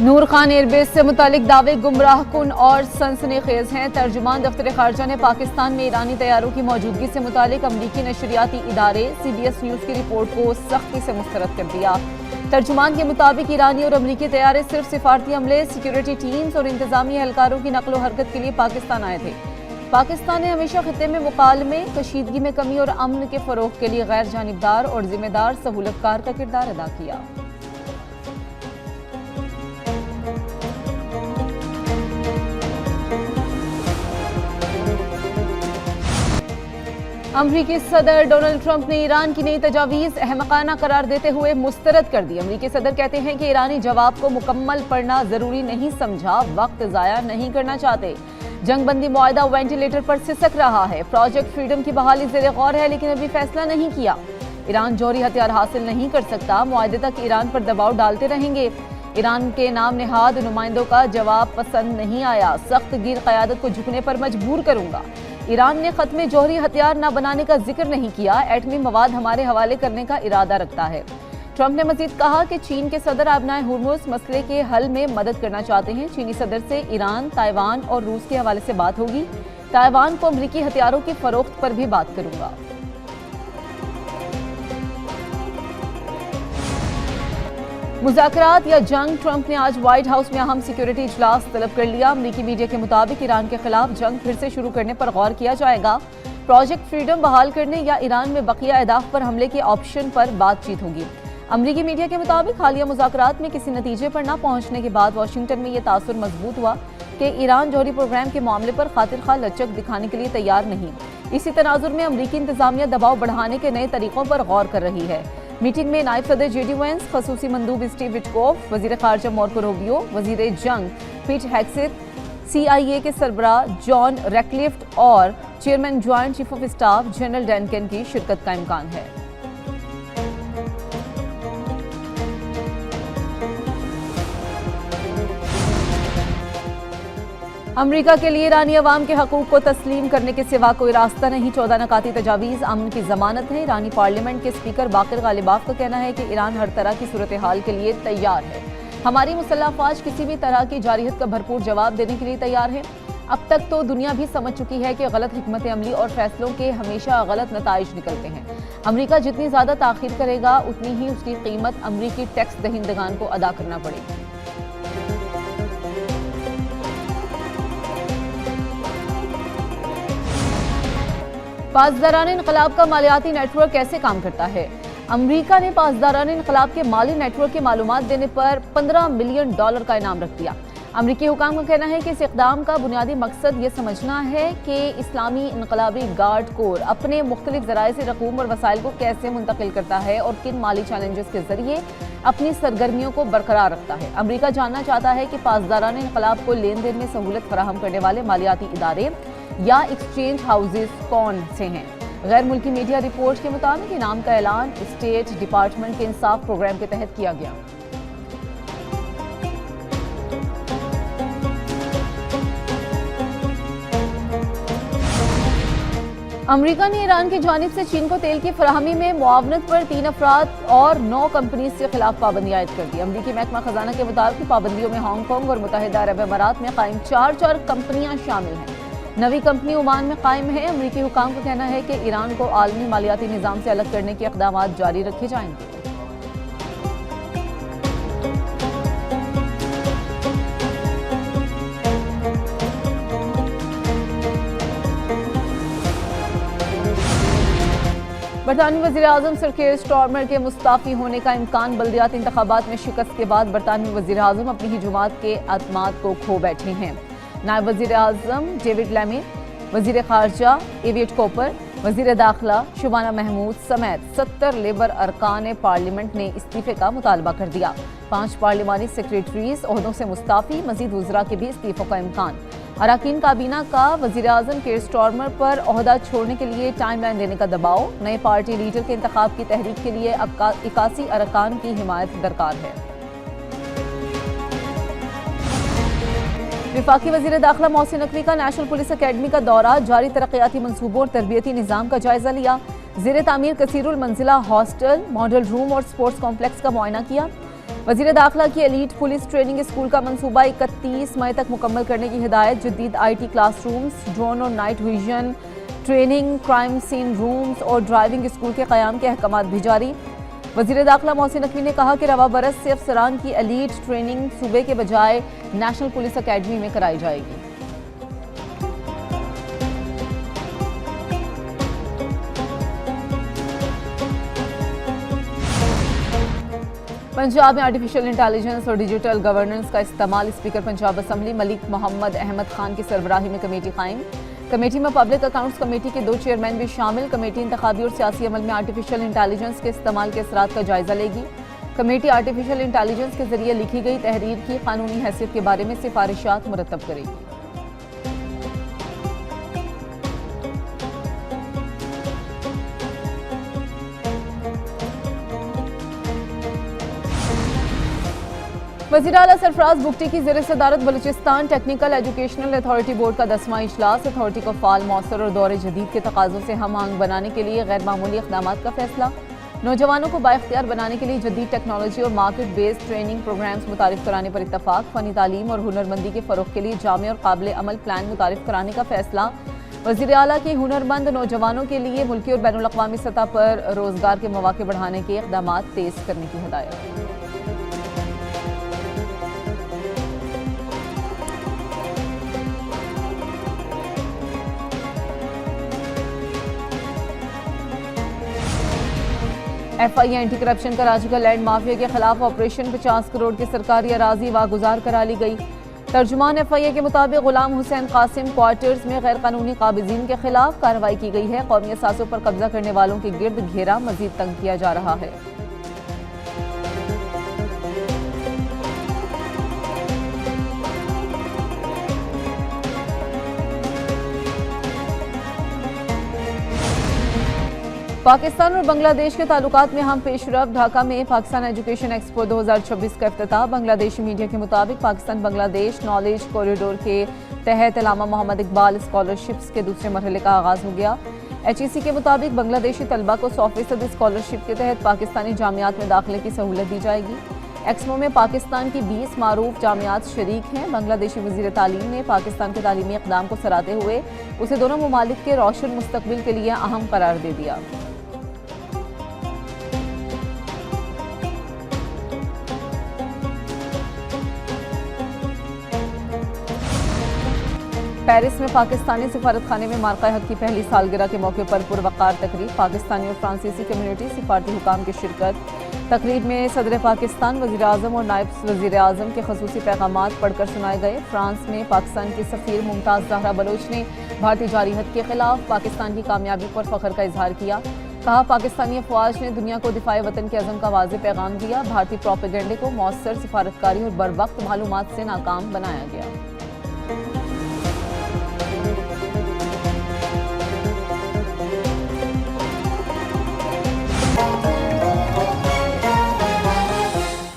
नूर Khan airbase से मुतालिक दावे गुमराह कुन और सनसनीखेज हैं। तर्जुमान दफ्तर खारजा ने पाकिस्तान में ईरानी तैयारों की मौजूदगी से मुतालिक अमरीकी नशरियाती इदारे CBS न्यूज़ की रिपोर्ट को सख्ती से मुस्तरद कर दिया। तर्जुमान के मुताबिक ईरानी और अमरीकी तैयारे सिर्फ सिफारती अमले, सिक्योरिटी टीम्स और इंतजामी एहलकारों की नकलो हरकत के लिए पाकिस्तान आए थे। पाकिस्तान ने हमेशा खित्ते में मुकालमे, कशीदगी में कमी और अमन के फरोग के लिए गैर जानिबदार और जिम्मेदार सहूलतकार का किरदार अदा किया। अमरीकी सदर डोनाल्ड ट्रंप ने ईरान की नई तजावीज़ अहमकाना करार देते हुए मुस्तरद कर दी। अमरीकी सदर कहते हैं कि ईरानी जवाब को मुकम्मल पढ़ना जरूरी नहीं समझा, वक्त ज़ाया नहीं करना चाहते। जंगबंदी मुआहदा वेंटिलेटर पर सिसक रहा है। प्रोजेक्ट फ्रीडम की बहाली ज़ेरे गौर है, लेकिन अभी फैसला नहीं किया। ईरान जौहरी हथियार हासिल नहीं कर सकता, मुआहदे तक ईरान पर दबाव डालते रहेंगे। ईरान के नाम नेहाद नुमाइंदों का जवाब पसंद नहीं आया। सख्त गिर क़यादत को झुकने पर मजबूर करूंगा। ईरान ने खत्मे जौहरी हथियार न बनाने का जिक्र नहीं किया। एटमी मवाद हमारे हवाले करने का इरादा रखता है। ट्रंप ने मजीद कहा कि चीन के सदर आबनाए हुर्मुज़ मसले के हल में मदद करना चाहते हैं। चीनी सदर से ईरान, ताइवान और रूस के हवाले से बात होगी। ताइवान को अमरीकी हथियारों की फरोख्त पर भी बात करूंगा। मुज़ाकरात या जंग? ट्रंप ने आज व्हाइट हाउस में अहम सिक्योरिटी इजलास तलब कर लिया। अमरीकी मीडिया के मुताबिक ईरान के खिलाफ जंग फिर से शुरू करने पर गौर किया जाएगा। प्रोजेक्ट फ्रीडम बहाल करने या ईरान में बकिया अहदाफ पर हमले के ऑप्शन पर बातचीत होगी। अमरीकी मीडिया के मुताबिक हालिया मुज़ाकरात में किसी नतीजे पर न पहुंचने के बाद वाशिंगटन में यह तासुर मजबूत हुआ कि ईरान जौहरी प्रोग्राम के मामले पर खातिर खा लचक दिखाने के लिए तैयार नहीं। इसी तनाजुर में अमरीकी इंतजामिया दबाव बढ़ाने के नए तरीकों पर गौर कर रही है। मीटिंग में नायब सदर JD वेंस, खसूसी मंदूब स्टीव विटकोफ, वजीर खारजा मार्को रूबियो, वजीर जंग पीट हेग्सेथ, CIA के सरबराह जॉन रैटक्लिफ और chairman joint chief of staff general Dan Caine की शिरकत का इम्कान है। अमरीका के लिए ईरानी अवाम के हकूक को तस्लीम करने के सिवा कोई रास्ता नहीं। 14 नकाती तजावीज़ अमन की जमानत है। ईरानी पार्लियामेंट के स्पीकर बाकिर गालिबाफ का कहना है कि ईरान हर तरह की सूरत हाल के लिए तैयार है। हमारी मुसल्लह अफवाज किसी भी तरह की जारहियत का भरपूर जवाब देने के लिए तैयार है। अब तक तो दुनिया भी समझ चुकी है कि गलत हिकमत अमली और फैसलों के हमेशा गलत नताइज निकलते हैं। अमरीका जितनी ज़्यादा ताख़ीर करेगा, उतनी ही उसकी कीमत अमरीकी टैक्स दहिंदगान को अदा करना पड़ेगी। पासदारान इनकलाब का मालियाती नेटवर्क कैसे काम करता है? अमरीका ने पासदारान इनकलाब के माली नेटवर्क की मालूमात देने पर $15 मिलियन का इनाम रख दिया। अमरीकी हुकाम का कहना है कि इस इक़दाम का बुनियादी मकसद ये समझना है कि इस्लामी इनकलाबी गार्ड कोर अपने मुख्तलिफ ज़राए से रकूम और वसाइल को कैसे मुंतकिल करता है और किन माली चैलेंजेस के जरिए अपनी सरगर्मियों को बरकरार रखता है। अमरीका जानना चाहता है कि पासदारान इनकलाब को लेन देन में सहूलत फराहम करने वाले मालियाती इदारे या एक्सचेंज हाउसेस कौन से हैं। गैर मुल्की मीडिया रिपोर्ट के मुताबिक इनाम का ऐलान स्टेट डिपार्टमेंट के इंसाफ प्रोग्राम के तहत किया गया। अमरीका ने ईरान की जानिब से चीन को तेल की फराहमी में मुआवनत पर 3 अफराद और 9 कंपनीज के खिलाफ पाबंदी आयद कर दी। अमरीकी महकमा खजाना के मुताबिक पाबंदियों में हांगकांग और मुत्तहिदा अरब अमारात में कायम 4 कंपनियां शामिल हैं। नवी कंपनी ओमान में कायम है। अमरीकी हुकाम का कहना है कि ईरान को आलमी मालियाती निज़ाम से अलग करने के इक़दामात जारी रखे जाएंगे। बरतानवी वज़ीर-ए-आज़म सर कीर स्टारमर के मुस्ताफ़ी होने का इम्कान। बल्दियाती इंतखाबात में शिकस्त के बाद बरतानवी वज़ीर-ए-आज़म अपनी हुजूमात के अतमाद को खो बैठे हैं। नायब वज़ीर-ए-आज़म डेविड लैमी, वज़ीर खारजा एविएट कोपर, वज़ीर दाखिला शुबाना महमूद समेत 70 लेबर अरकान पार्लियामेंट ने इस्तीफे का मुतालबा कर दिया। 5 पार्लिमानी सेक्रेटरीज ओहदों से मुस्ताफ़ी, मज़ीद वज़रा के भी इस्तीफों का इम्कान। अरकान काबीना का वज़ीर-ए-आज़म कीर स्टारमर पर ओहदा छोड़ने के लिए टाइम लाइन देने का दबाव। नए पार्टी लीडर के इंतखाब की तहरीक के लिए अब 81 अरकान की हिमायत दरकार है। वफाकी वज़ीर दाखिला मोहसिन नकवी का नेशनल पुलिस अकेडमी का दौरा। जारी तरक्याती मंसूबों और तरबियती निज़ाम का जायजा लिया। ज़ेर तामीर कसीरुल मंजिला हॉस्टल, मॉडल रूम और स्पोर्ट्स कॉम्प्लेक्स का मुआयना किया। वज़ीर दाखिला की एलीट पुलिस ट्रेनिंग स्कूल का मंसूबा 31 मई तक मुकम्मल करने की हिदायत। जदीद IT क्लासरूम्स, ड्रोन और night vision training, crime scene rooms और ड्राइविंग स्कूल के क़याम के अहकामात भी जारी। वज़ीर दाखिला मोहसिन नकवी ने कहा कि रवा बरस से अफसरान की एलीट ट्रेनिंग सूबे के बजाय नेशनल पुलिस अकेडमी में कराई जाएगी। पंजाब में आर्टिफिशियल इंटेलिजेंस और डिजिटल गवर्नेंस का इस्तेमाल। स्पीकर पंजाब असम्बली मलिक मोहम्मद अहमद खान की सरबराही में कमेटी कायम। कमेटी में पब्लिक अकाउंट्स कमेटी के 2 चेयरमैन भी शामिल। कमेटी इंतखाबी और सियासी अमल में आर्टिफिशियल इंटेलिजेंस के इस्तेमाल के असरात का जायजा लेगी। कमेटी आर्टिफिशियल इंटेलिजेंस के जरिए लिखी गई तहरीर की कानूनी हैसियत के बारे में सिफारिशात मुरतब करेगी। वज़ीर आला सरफराज बुगटी की ज़ेर सदारत Balochistan technical educational authority board का 10वां इजलास। अथॉरिटी को फ़ाल, मौसर और दौर जदीद के तकाज़ों से हम आहंग बनाने के लिए गैर मामूली इक़दामात का फैसला। नौजवानों को बाइख्तियार बनाने के लिए जदीद टेक्नोलॉजी और मार्केट बेस्ड ट्रेनिंग प्रोग्राम्स मुतारिफ कराने पर इत्तफाक। फ़नी तालीम और हुनरमंदी के फ़रोग़ के लिए जामे और काबिल अमल प्लान मुतारिफ कराने का फैसला। वज़ीर आला की हुनरमंद नौजवानों के लिए मुल्की और बैनुल अक़वामी सतह पर रोज़गार के मौक़े बढ़ाने के इक़दामात तेज़ करने की हिदायत। FIA एंटी करप्शन कराची का लैंड माफिया के खिलाफ ऑपरेशन। 50 करोड़ की सरकारी अराजी वागुजार करा ली गई। तर्जुमान FIA के मुताबिक गुलाम हुसैन कासिम क्वार्टर्स में गैर कानूनी काबिजीन के खिलाफ कार्रवाई की गई है। कौमी असासों पर कब्जा करने वालों के गिर्द घेरा मजीद तंग किया जा रहा है। पाकिस्तान और बांग्लादेश के ताल्लुकात में हम पेशरफ। ढाका में पाकिस्तान एजुकेशन एक्सपो 2026 का इफ्तिताह। बांग्लादेशी मीडिया के मुताबिक पाकिस्तान बांग्लादेश नॉलेज कॉरिडोर के तहत अल्लामा मोहम्मद इकबाल स्कॉलरशिप्स के दूसरे मरहले का आगाज़ हो गया। HEC के मुताबिक बांग्लादेशी तलबा को 100% स्कॉलरशिप के तहत पाकिस्तानी जामियात में दाखिले की सहूलत दी जाएगी। एक्सपो में पाकिस्तान की 20 मारूफ जामियात शरीक हैं। बांग्लादेशी वज़ीर तालीम ने पाकिस्तान के तालीमी इक़दाम को सराहते हुए उसे दोनों ममालिक के रोशन मुस्तकबिल के लिए अहम करार दे दिया। पेरिस में पाकिस्तानी सिफारत खाने में मार्का हक की पहली सालगिरह के मौके पर पुरवकार तकरीब। पाकिस्तानी और फ्रांसीसी कम्युनिटी सिफारती हुकाम की शिरकत। तकरीब में सदर पाकिस्तान, वज़ीर आज़म और नायब वज़ीर आज़म के ख़ुसूसी पैगामात पढ़कर सुनाए गए। फ्रांस में पाकिस्तान की सफ़ीर मुमताज़ ज़हरा बलोच ने भारतीय जारहीत के खिलाफ पाकिस्तान की कामयाबी पर फ़ख्र का इजहार किया। कहा, पाकिस्तानी अफवाज ने दुनिया को दिफाए वतन के अज़म का वाज़ेह पैगाम दिया। भारतीय प्रोपेगेंडे को मौसर सिफारतकारी और बरवक्त मालूमात से नाकाम बनाया गया।